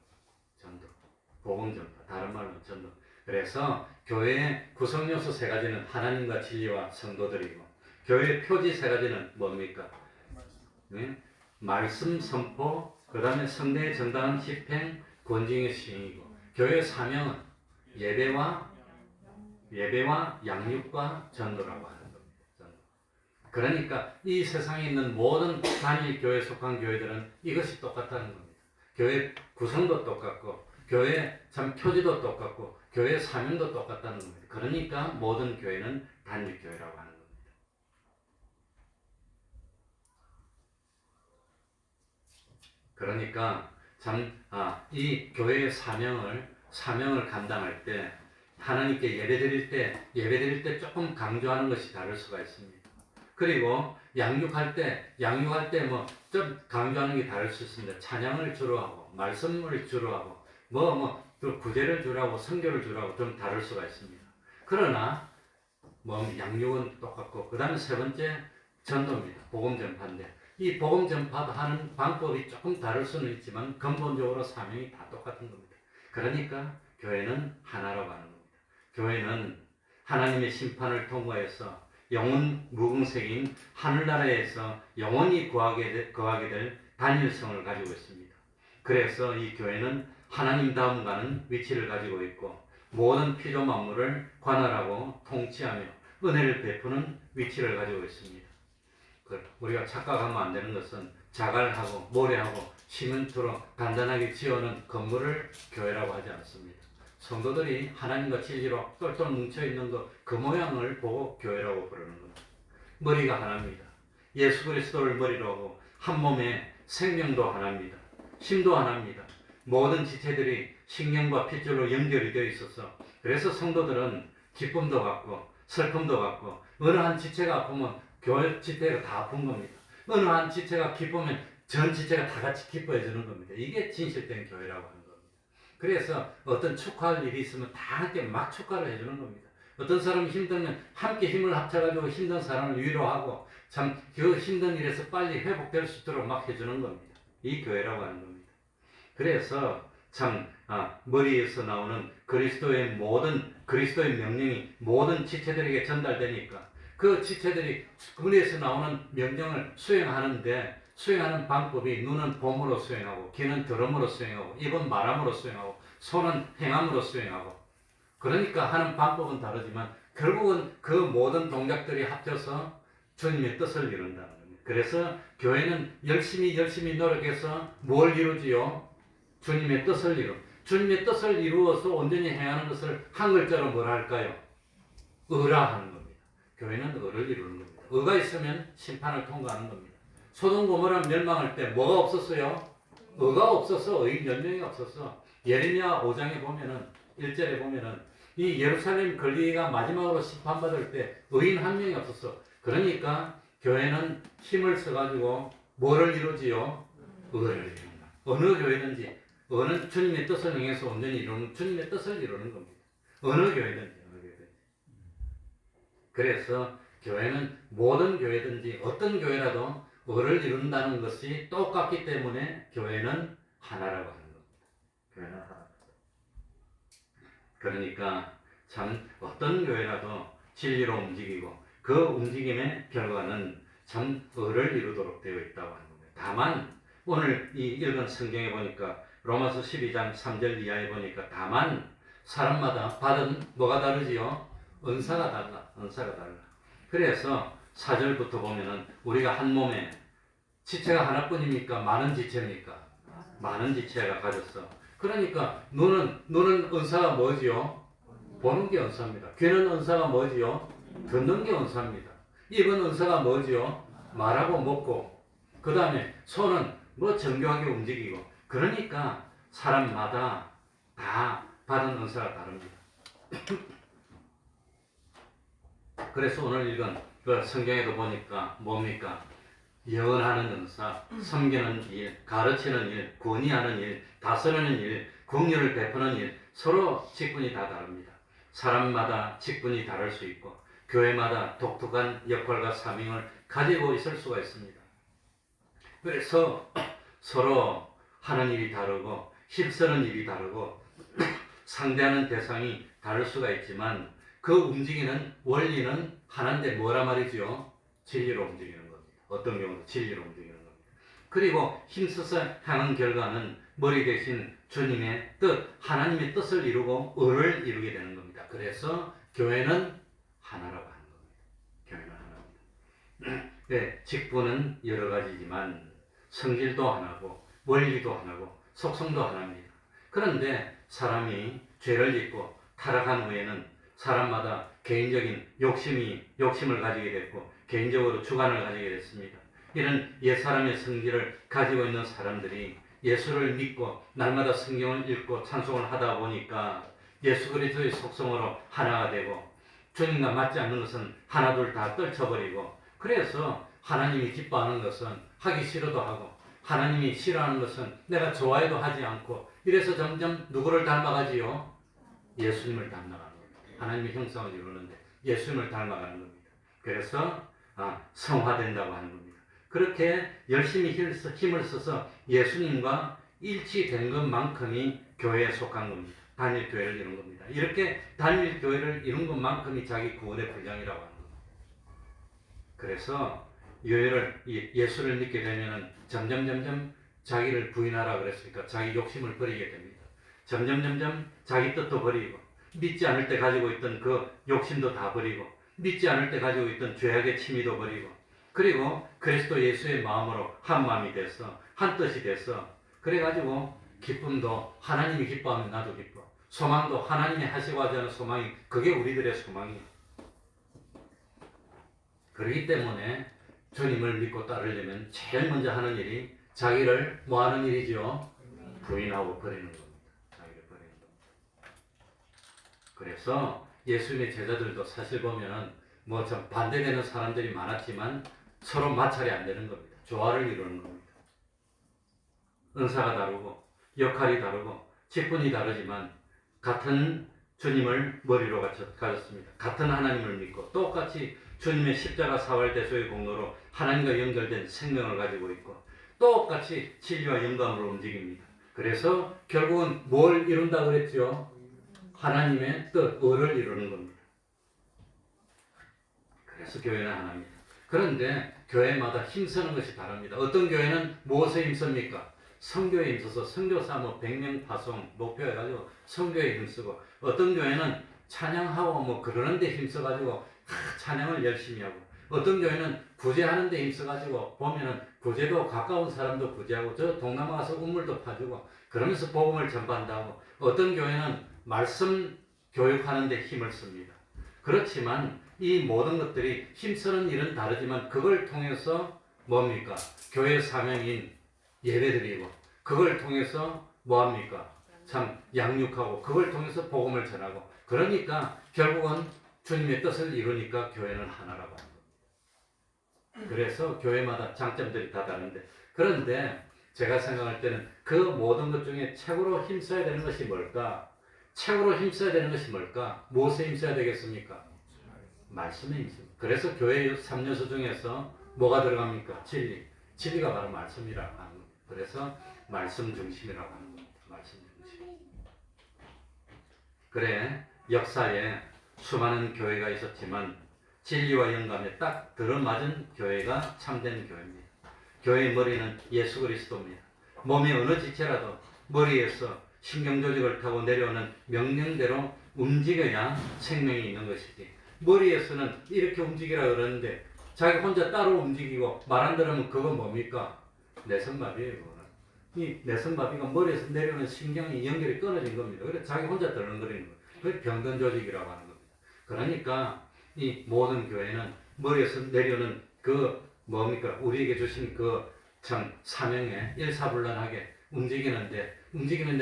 복음 전파. 다른 말로 전도. 그래서 교회의 구성 요소 세 가지는 하나님과 진리와 성도들이고, 교회의 표지 세 가지는 뭡니까? 네? 말씀 선포, 그 다음에 성례의 정당한 집행, 권징의 시행이고, 교회의 사명은 예배와 양육과 전도라고 하는 겁니다. 전도. 그러니까 이 세상에 있는 모든 단일 교회에 속한 교회들은 이것이 똑같다는 겁니다. 교회 구성도 똑같고, 교회 참 표지도 똑같고, 교회 사명도 똑같다는 겁니다. 그러니까 모든 교회는 단일 교회라고 하는 겁니다. 그러니까 이 교회의 사명을 감당할 때 하나님께 예배드릴 때 조금 강조하는 것이 다를 수가 있습니다. 그리고 양육할 때 뭐 좀 강조하는 게 다를 수 있습니다. 찬양을 주로 하고 말씀을 주로 하고 또 구제를 주로 하고 선교를 주로 하고 좀 다를 수가 있습니다. 그러나 양육은 똑같고, 그 다음에 세 번째 전도입니다. 복음 전파인데 이 복음 전파하는 방법이 조금 다를 수는 있지만 근본적으로 사명이 다 똑같은 겁니다. 그러니까 교회는 하나라고 하는 겁니다. 교회는 하나님의 심판을 통과해서 영원 무궁생인 하늘나라에서 영원히 거하게 될 단일성을 가지고 있습니다. 그래서 이 교회는 하나님 다음 가는 위치를 가지고 있고, 모든 피조 만물을 관할하고 통치하며 은혜를 베푸는 위치를 가지고 있습니다. 우리가 착각하면 안 되는 것은 자갈하고 모래하고 시멘트로 간단하게 지어놓은 건물을 교회라고 하지 않습니다. 성도들이 하나님과 진리로 똘똘 뭉쳐있는 그 모양을 보고 교회라고 부르는 겁니다. 머리가 하나입니다. 예수 그리스도를 머리로 하고 한 몸에 생명도 하나입니다. 힘도 하나입니다. 모든 지체들이 식량과 핏줄로 연결이 되어 있어서, 그래서 성도들은 기쁨도 갖고 슬픔도 갖고, 어느 한 지체가 아프면 교회 지체가 다 아픈 겁니다. 어느 한 지체가 기쁘면 전 지체가 다 같이 기뻐해 주는 겁니다. 이게 진실된 교회라고 하는 겁니다. 그래서 어떤 축하할 일이 있으면 다 함께 막 축하를 해주는 겁니다. 어떤 사람이 힘들면 함께 힘을 합쳐가지고 힘든 사람을 위로하고 참 그 힘든 일에서 빨리 회복될 수 있도록 막 해주는 겁니다. 이 교회라고 하는 겁니다. 그래서 참 머리에서 나오는 그리스도의 명령이 모든 지체들에게 전달되니까 그 지체들이 머리에서 나오는 명령을 수행하는 방법이 눈은 봄으로 수행하고, 귀는 들음으로 수행하고, 입은 말함으로 수행하고, 손은 행함으로 수행하고. 그러니까 하는 방법은 다르지만 결국은 그 모든 동작들이 합쳐서 주님의 뜻을 이룬다는 겁니다. 그래서 교회는 열심히 노력해서 뭘 이루지요? 주님의 뜻을 주님의 뜻을 이루어서 온전히 행하는 것을 한 글자로 뭐라 할까요? 의라 하는 겁니다. 교회는 의를 이루는 겁니다. 의가 있으면 심판을 통과하는 겁니다. 소돔 고모라 멸망할 때 뭐가 없었어요? 의가 없어서 의인 몇 명이 없었어. 예레미야 5장에 보면은 1절에 보면은 이 예루살렘 건리가 마지막으로 심판받을 때 의인 한 명이 없었어. 그러니까 교회는 힘을 써가지고 뭐를 이루지요? 의를 이룬다. 어느 교회든지 의는 주님의 뜻을 행해서 온전히 이루는 주님의 뜻을 이루는 겁니다. 어느 교회든지. 그래서 교회는 모든 교회든지 어떤 교회라도 의를 이룬다는 것이 똑같기 때문에 교회는 하나라고 하는 겁니다. 교회는 하나. 그러니까 참 어떤 교회라도 진리로 움직이고 그 움직임의 결과는 참 의를 이루도록 되어 있다고 하는 겁니다. 다만 오늘 이 읽은 성경에 보니까 로마서 12장 3절 이하에 보니까 다만 사람마다 받은 뭐가 다르지요? 은사가 달라. 은사가 달라. 그래서 4절부터 보면은 우리가 한 몸에 지체가 하나뿐입니까? 많은 지체입니까? 많은 지체가 가졌어. 그러니까 눈은 은사가 뭐지요? 보는 게 은사입니다. 귀는 은사가 뭐지요? 듣는 게 은사입니다. 입은 은사가 뭐지요? 말하고 먹고. 그 다음에 손은 뭐 정교하게 움직이고. 그러니까 사람마다 다 받은 은사가 다릅니다. 그래서 오늘 읽은 그 성경에도 보니까 뭡니까? 예언하는 은사, 섬기는 일, 가르치는 일, 권위하는 일, 다스리는 일, 긍휼을 베푸는 일, 서로 직분이 다 다릅니다. 사람마다 직분이 다를 수 있고 교회마다 독특한 역할과 사명을 가지고 있을 수가 있습니다. 그래서 서로 하는 일이 다르고 힘쓰는 일이 다르고 상대하는 대상이 다를 수가 있지만 그 움직이는 원리는 하나인데 뭐라 말이죠? 진리로 움직이는 겁니다. 어떤 경우도 진리로 움직이는 겁니다. 그리고 힘써서 향한 결과는 머리 대신 주님의 뜻, 하나님의 뜻을 이루고 의를 이루게 되는 겁니다. 그래서 교회는 하나라고 하는 겁니다. 교회는 하나입니다. 네, 직분은 여러 가지지만 성질도 하나고 원리도 하나고 속성도 하나입니다. 그런데 사람이 죄를 짓고 타락한 후에는 사람마다 개인적인 욕심을 가지게 됐고 개인적으로 주관을 가지게 됐습니다. 이런 옛사람의 성질을 가지고 있는 사람들이 예수를 믿고 날마다 성경을 읽고 찬송을 하다 보니까 예수 그리스도의 속성으로 하나가 되고 주님과 맞지 않는 것은 하나둘 다 떨쳐버리고 그래서 하나님이 기뻐하는 것은 하기 싫어도 하고 하나님이 싫어하는 것은 내가 좋아해도 하지 않고 이래서 점점 누구를 닮아가지요? 예수님을 닮아가는 겁니다. 하나님의 형상을 이루는데 예수님을 닮아가는 겁니다. 그래서 성화된다고 하는 겁니다. 그렇게 열심히 힘을 써서 예수님과 일치된 것만큼이 교회에 속한 겁니다. 단일 교회를 이룬 겁니다. 이렇게 단일 교회를 이룬 것만큼이 자기 구원의 분량이라고 하는 겁니다. 그래서 예수를 믿게 되면은 점점 자기를 부인하라 그랬으니까 자기 욕심을 버리게 됩니다. 점점 자기 뜻도 버리고 믿지 않을 때 가지고 있던 그 욕심도 다 버리고 믿지 않을 때 가지고 있던 죄악의 취미도 버리고 그리고 그리스도 예수의 마음으로 한 마음이 돼서 한 뜻이 돼서 그래가지고 기쁨도 하나님이 기뻐하면 나도 기뻐 소망도 하나님이 하시고 하지 않은 소망이 그게 우리들의 소망이에요. 그렇기 때문에 주님을 믿고 따르려면 제일 먼저 하는 일이 자기를 뭐 하는 일이죠? 부인하고 버리는 겁니다. 자기를 버리는 겁니다. 그래서 예수님의 제자들도 사실 보면은 뭐 좀 반대되는 사람들이 많았지만 서로 마찰이 안 되는 겁니다. 조화를 이루는 겁니다. 은사가 다르고 역할이 다르고 직분이 다르지만 같은 주님을 머리로 가졌습니다. 같은 하나님을 믿고 똑같이 주님의 십자가 사활 대속의 공로로 하나님과 연결된 생명을 가지고 있고 똑같이 진리와 영감으로 움직입니다. 그래서 결국은 뭘 이룬다 그랬죠? 하나님의 뜻, 의를 이루는 겁니다. 그래서 교회는 하나입니다. 그런데 교회마다 힘쓰는 것이 다릅니다. 어떤 교회는 무엇에 힘씁니까? 선교에 힘써서 선교 사모 100명 파송 목표해가지고 선교에 힘쓰고 어떤 교회는 찬양하고 뭐 그러는데 힘써가지고 찬양을 열심히 하고, 어떤 교회는 구제하는데 힘써가지고 보면은 구제도 가까운 사람도 구제하고, 저 동남아 가서 우물도 파주고 그러면서 복음을 전파한다고, 어떤 교회는 말씀 교육하는데 힘을 씁니다. 그렇지만 이 모든 것들이 힘쓰는 일은 다르지만 그걸 통해서 뭡니까? 교회 사명인 예배드리고, 그걸 통해서 뭐합니까? 참 양육하고, 그걸 통해서 복음을 전하고, 그러니까 결국은 주님의 뜻을 이루니까 교회는 하나라고 하는 겁니다. 그래서 교회마다 장점들이 다 다른데, 그런데 제가 생각할 때는 그 모든 것 중에 최고로 힘써야 되는 것이 뭘까? 최고로 힘써야 되는 것이 뭘까? 무엇에 힘써야 되겠습니까? 말씀에 힘씁니다. 그래서 교회 3요소 중에서 뭐가 들어갑니까? 진리. 진리가 바로 말씀이라고 하는 겁니다. 그래서 말씀 중심이라고 하는 겁니다. 말씀 중심. 그래, 역사에 수많은 교회가 있었지만 진리와 영감에 딱 들어맞은 교회가 참된 교회입니다. 교회의 머리는 예수 그리스도입니다. 몸의 어느 지체라도 머리에서 신경조직을 타고 내려오는 명령대로 움직여야 생명이 있는 것이지, 머리에서는 이렇게 움직이라 그러는데 자기 혼자 따로 움직이고 말 안 들으면 그건 뭡니까? 내성마비예요. 이 내성마비가 머리에서 내려오는 신경이 연결이 끊어진 겁니다. 그래서 자기 혼자 덜렁거리는 거예요. 그게 병든 조직이라고 하는 겁니다. 그러니까 이 모든 교회는 머리에서 내려오는 그 뭡니까? 우리에게 주신 그 참 사명에 일사불란하게 움직이는데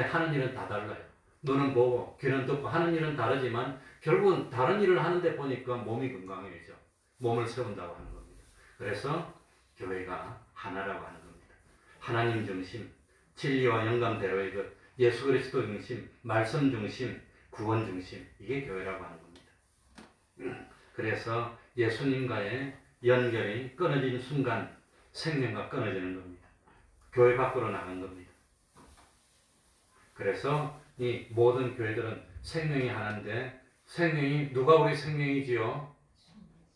하는 일은 다 달라요. 눈은 보고 귀는 듣고 하는 일은 다르지만 결국은 다른 일을 하는데 보니까 몸이 건강해져. 몸을 세운다고 하는 겁니다. 그래서 교회가 하나라고 하는 겁니다. 하나님 중심, 진리와 영감대로의 것, 예수 그리스도 중심, 말씀 중심, 구원 중심, 이게 교회라고 하는 겁니다. 그래서 예수님과의 연결이 끊어진 순간 생명과 끊어지는 겁니다. 교회 밖으로 나간 겁니다. 그래서 이 모든 교회들은 생명이 하나인데, 생명이 누가 우리 생명이지요?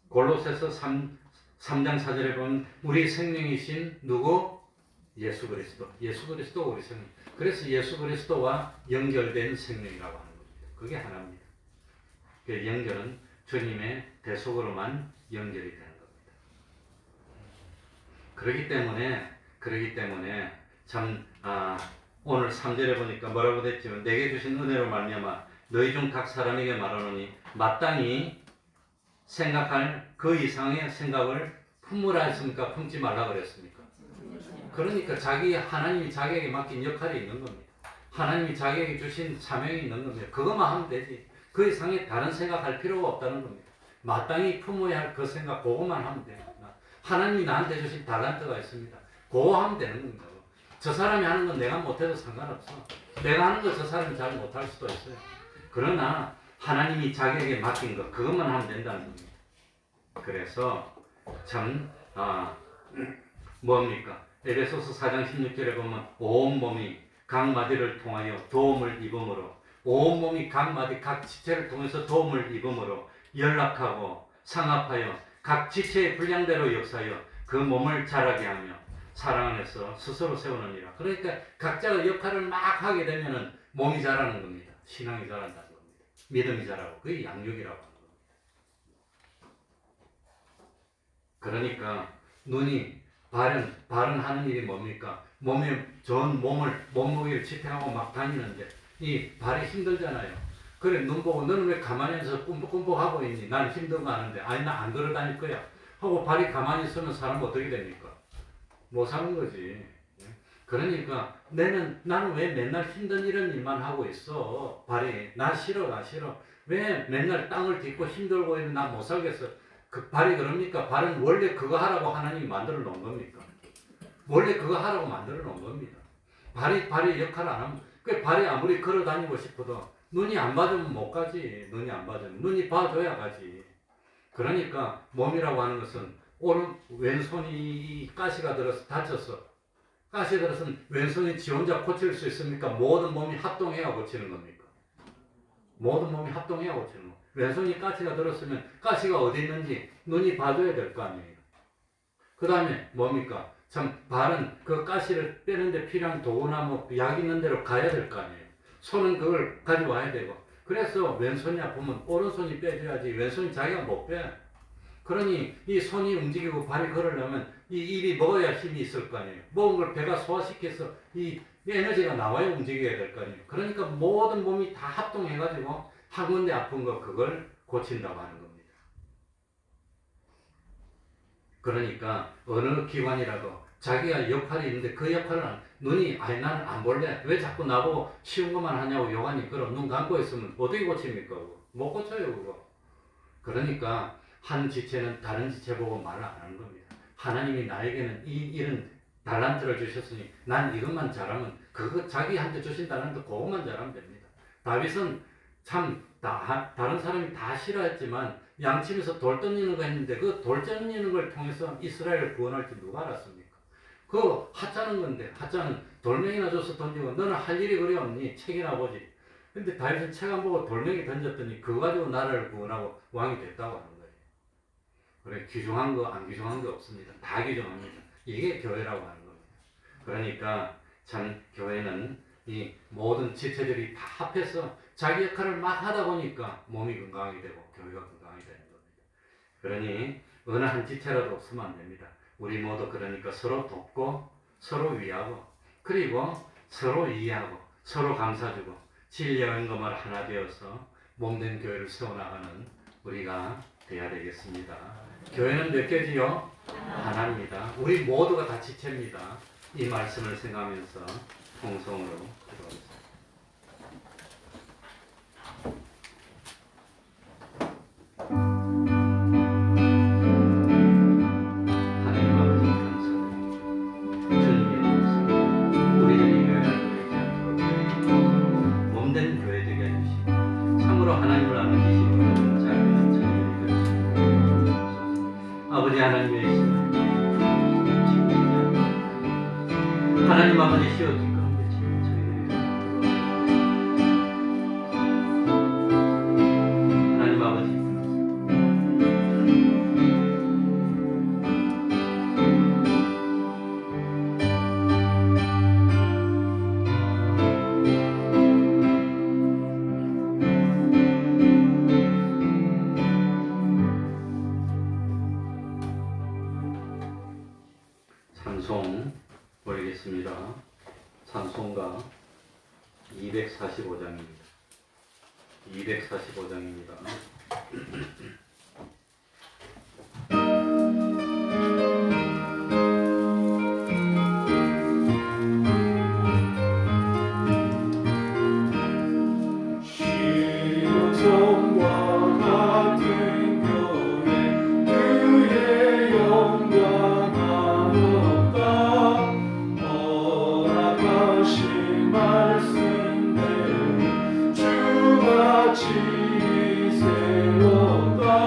골로새서 3장 4절에 보면 우리 생명이신 누구? 예수 그리스도. 예수 그리스도 우리 생명. 그래서 예수 그리스도와 연결된 생명이라고 하는 겁니다. 그게 하나입니다. 그 연결은 주님의 대속으로만 연결이 되는 겁니다. 그렇기 때문에 참 오늘 3절에 보니까 뭐라고 됐지만, 내게 주신 은혜로 말미암아 너희 중 각 사람에게 말하노니 마땅히 생각할 그 이상의 생각을 품으라 했습니까? 품지 말라 그랬습니까? 그러니까 하나님이 자기에게 맡긴 역할이 있는 겁니다. 하나님이 자기에게 주신 사명이 있는 겁니다. 그것만 하면 되지. 그 이상의 다른 생각할 필요가 없다는 겁니다. 마땅히 품어야 할 그 생각, 그것만 하면 돼요. 하나님이 나한테 주신 달란트가 있습니다. 그거 하면 되는 겁니다. 저 사람이 하는 건 내가 못해도 상관없어. 내가 하는 거 저 사람이 잘 못할 수도 있어요. 그러나 하나님이 자기에게 맡긴 거, 그것만 하면 된다는 겁니다. 그래서 참 뭡니까? 에베소서 4장 16절에 보면 온 몸이 각 마디를 통하여 도움을 입음으로, 온 몸이 각 마디 각 지체를 통해서 도움을 입음으로 연락하고 상합하여 각 지체의 분량대로 역사하여 그 몸을 자라게 하며 사랑 안에서 스스로 세우느니라. 그러니까 각자가 역할을 막 하게 되면은 몸이 자라는 겁니다. 신앙이 자란다는 겁니다. 믿음이 자라고, 그게 양육이라고 하는 겁니다. 그러니까 눈이 발언하는 일이 뭡니까? 몸무게를 지탱하고 막 다니는데 이 발이 힘들잖아요. 그래, 눈 보고 너는 왜 가만히 앉아서 꿈뻑꿈뻑 하고 있니? 난 힘든 거 아는데. 아니, 나 안 걸어 다닐 거야 하고 발이 가만히 있으면 사람 어떻게 됩니까? 못 사는 거지. 그러니까 나는 왜 맨날 힘든 이런 일만 하고 있어? 발이 나 싫어. 왜 맨날 땅을 딛고 힘들고 있는 나 못 살겠어? 그 발이 그럽니까? 발은 원래 그거 하라고 하나님이 만들어 놓은 겁니까? 원래 그거 하라고 만들어 놓은 겁니다. 발이 역할 안 하면, 그 발이 아무리 걸어 다니고 싶어도 눈이 안 봐주면 못 가지. 눈이 봐줘야 가지. 그러니까 몸이라고 하는 것은 왼손이 가시가 들어서 다쳤어. 가시 들어서는 왼손이 지 혼자 고칠 수 있습니까? 모든 몸이 합동해야 고치는 겁니까? 모든 몸이 합동해야 고치는 거. 왼손이 가시가 들었으면 가시가 어디 있는지 눈이 봐줘야 될 거 아니에요. 그 다음에 뭡니까? 참 발은 그 가시를 빼는데 필요한 도구나 약 있는 대로 가야 될 거 아니에요. 손은 그걸 가져와야 되고, 그래서 왼손이 아프면 오른손이 빼줘야지 왼손이 자기가 못 빼. 그러니 이 손이 움직이고 발이 걸으려면 이 입이 먹어야 힘이 있을 거 아니에요. 먹은 걸 배가 소화시켜서 이 에너지가 나와야 움직여야 될 거 아니에요. 그러니까 모든 몸이 다 합동해가지고 한 군데 아픈 거 그걸 고친다고 하는 겁니다. 그러니까 어느 기관이라도 자기가 역할이 있는데 그 역할은 눈이 아니 나는 안 볼래 왜 자꾸 나보고 쉬운 것만 하냐고 요간이 그럼 눈 감고 있으면 어떻게 고칩니까? 그거? 못 고쳐요 그거. 그러니까 한 지체는 다른 지체 보고 말을 안 하는 겁니다. 하나님이 나에게는 이런 달란트를 주셨으니 난 이것만 잘하면 그거 자기한테 주신 달란트 그것만 잘하면 됩니다. 다윗은 참 다른 사람이 다 싫어했지만 양치면서 돌 던지는 거 했는데 그 돌 던지는 걸 통해서 이스라엘을 구원할 줄 누가 알았습니까? 그거 하찮은 건데 하찮은 돌멩이나 줘서 던지고 너는 할 일이 그리 없니? 책이나 보지. 근데 다윗은 책 안 보고 돌멩이 던졌더니 그거 가지고 나라를 구원하고 왕이 됐다고 하는 거예요. 그래 귀중한 거 안 귀중한 거 없습니다. 다 귀중합니다. 이게 교회라고 하는 겁니다. 그러니까 참 교회는 이 모든 지체들이 다 합해서 자기 역할을 막 하다 보니까 몸이 건강하게 되고 교회가 건강하게 되는 겁니다. 그러니 어느 한 지체라도 없으면 안 됩니다. 우리 모두 그러니까 서로 돕고 서로 위하고 그리고 서로 이해하고 서로 감사주고 진리와 연금을 하나 되어서 몸된 교회를 세워나가는 우리가 돼야 되겠습니다. 교회는 몇 개지요? 하나입니다. 우리 모두가 다 지체입니다. 이 말씀을 생각하면서 통성으로 기도하겠습니다. 하나님 아버지 감사드립니다. 주님의 말씀 우리들이 교회를 되지 않도록 몸된 교회 되게 해주시고 참으로 하나님을 아는 지식으로 짧은 자유를 주시옵소서. 아버지 하나님의 신을 하나님 아버지 씌워진 가운데 하나님 아버지 찬송 올리겠습니다. 찬송가 245장입니다. 245장입니다. 신성과 같은 교회 그의 영광 하옵다. 허락하신 말씀대로 주같이 세웠다.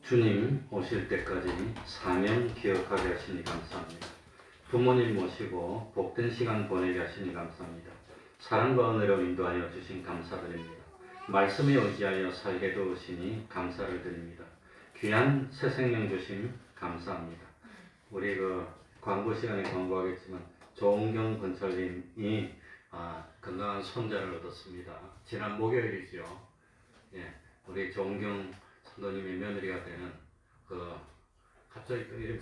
주님 오실 때까지 사명 기억하게 하시니 감사합니다. 부모님 모시고 복된 시간 보내게 하시니 감사합니다. 사랑과 은혜로 인도하여 주신 감사드립니다. 말씀에 의지하여 살게 도우시니 감사를 드립니다. 귀한 새 생명 주심 감사합니다. 우리 광고 시간에 광고하겠지만 조은경 권찰님이 건강한 손자를 얻었습니다. 지난 목요일이죠. 예, 우리 조은경 선도님의 며느리가 되는 갑자기 그 이름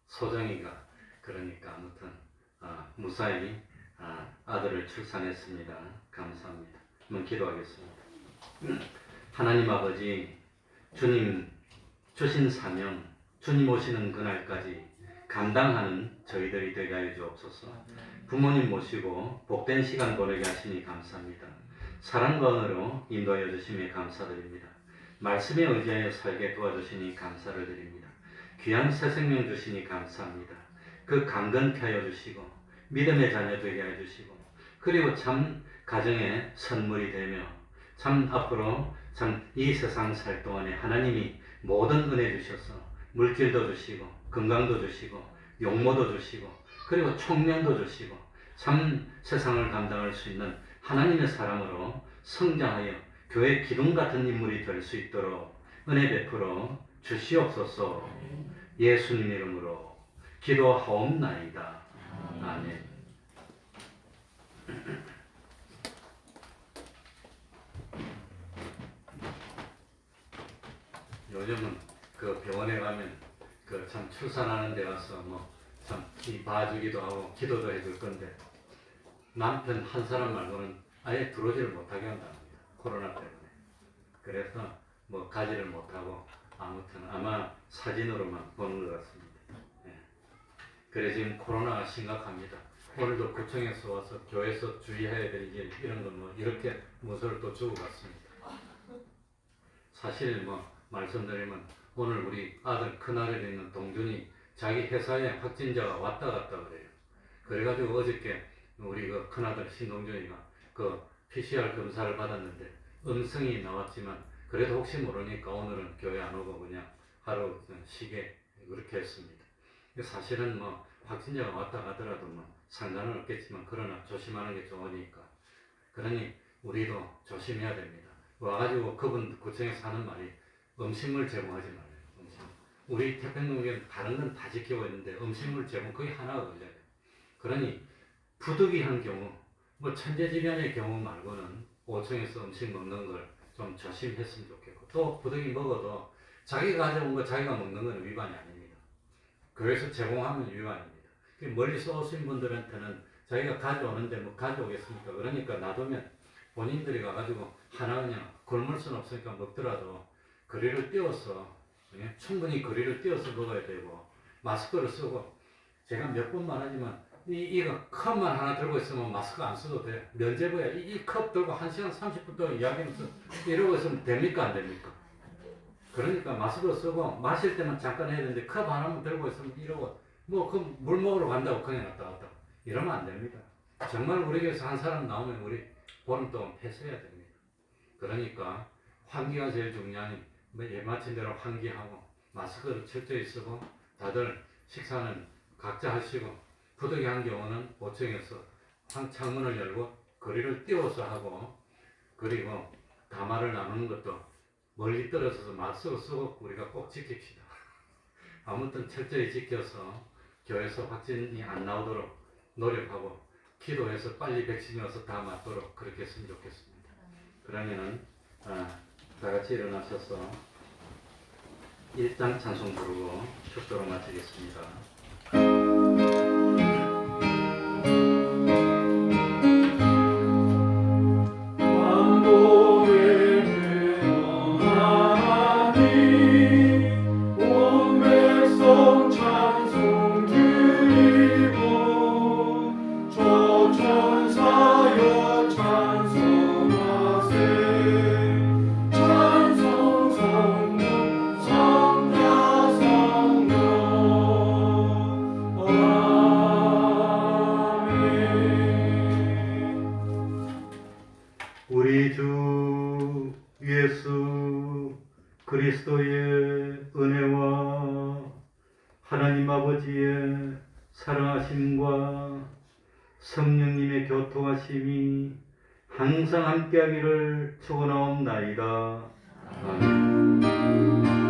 소정이가 그러니까 아무튼 무사히 아들을 출산했습니다. 감사합니다. 한번 기도하겠습니다. 하나님 아버지, 주님 주신 사명, 주님 오시는 그날까지 감당하는 저희들이 되게 하여 주옵소서. 부모님 모시고 복된 시간 보내게 하시니 감사합니다. 사랑과 은혜로 인도하여 주심에 감사드립니다. 말씀에 의지하여 살게 도와주시니 감사를 드립니다. 귀한 새 생명 주시니 감사합니다. 그 강건케 하여 주시고 믿음의 자녀 되게 하여 주시고 그리고 참 가정의 선물이 되며 참 앞으로 참 이 세상 살 동안에 하나님이 모든 은혜 주셔서 물질도 주시고 건강도 주시고 용모도 주시고 그리고 총명도 주시고 참 세상을 감당할 수 있는 하나님의 사람으로 성장하여 교회 기둥 같은 인물이 될 수 있도록 은혜 베풀어 주시옵소서. 예수님 이름으로 기도하옵나이다. 아멘. 요즘은 그 병원에 가면 그 참 출산하는 데 가서 참 봐주기도 하고 기도도 해줄 건데 남편 한 사람 말고는 아예 들어오지를 못하게 한답니다. 코로나 때문에. 그래서 가지를 못하고 아무튼 아마 사진으로만 보는 것 같습니다. 예. 그래 지금 코로나가 심각합니다. 오늘도 구청에서 와서 교회에서 주의해야 될 일 이런 거 이렇게 문서를 또 주고 갔습니다. 사실 말씀드리면 오늘 우리 아들 큰아들에 있는 동준이 자기 회사에 확진자가 왔다 갔다 그래요. 그래가지고 어저께 우리 큰아들 신동준이가 PCR 검사를 받았는데 음성이 나왔지만 그래도 혹시 모르니까 오늘은 교회 안 오고 그냥 하루 쉬게 그렇게 했습니다. 사실은 확진자가 왔다 가더라도 상관은 없겠지만 그러나 조심하는 게 좋으니까 그러니 우리도 조심해야 됩니다. 와가지고 그분 구청에서 하는 말이 음식물 제공하지 말아요. 우리 태평동교회는 다른 건 다 지키고 있는데 음식물 제공 거의 하나가 걸려요. 그러니 부득이한 경우 천재지변의 경우 말고는 5층에서 음식 먹는 걸 좀 조심했으면 좋겠고 또 부득이 먹어도 자기가 가져온 거 자기가 먹는 건 위반이 아닙니다. 교회에서 제공하면 위반입니다. 멀리서 오신 분들한테는 자기가 가져오는데 가져오겠습니까? 그러니까 놔두면 본인들이 가가지고 하나 그냥 굶을 수는 없으니까 먹더라도 거리를 띄워서 충분히 거리를 띄워서 먹어야 되고 마스크를 쓰고 제가 몇 번 말하지만 이거 컵만 하나 들고 있으면 마스크 안 써도 돼. 면제부야 이 컵 들고 1시간 30분 동안 이야기하면서 이러고 있으면 됩니까 안 됩니까? 그러니까 마스크 쓰고 마실 때만 잠깐 해야 되는데 컵 하나만 들고 있으면 이러고 그 물 먹으러 간다고 그냥 왔다 갔다 이러면 안 됩니다. 정말 우리 교회에서 한 사람 나오면 우리 보름 동안 폐쇄해야 됩니다. 그러니까 환기가 제일 중요하니 예마친 대로 환기하고 마스크를 철저히 쓰고 다들 식사는 각자 하시고 부득이한 경우는 5층에서 창문을 열고 거리를 띄워서 하고 그리고 담화를 나누는 것도 멀리 떨어져서 마스크 쓰고 우리가 꼭 지킵시다. 아무튼 철저히 지켜서 교회에서 확진이 안 나오도록 노력하고 기도해서 빨리 백신이 와서 다 맞도록 그렇게 했으면 좋겠습니다. 그러면은 다 같이 일어나셔서 1장 찬송 부르고 축도로 마치겠습니다. 그리스도의 은혜와 하나님 아버지의 사랑하심과 성령님의 교통하심이 항상 함께하기를 축원하옵나이다. 아멘.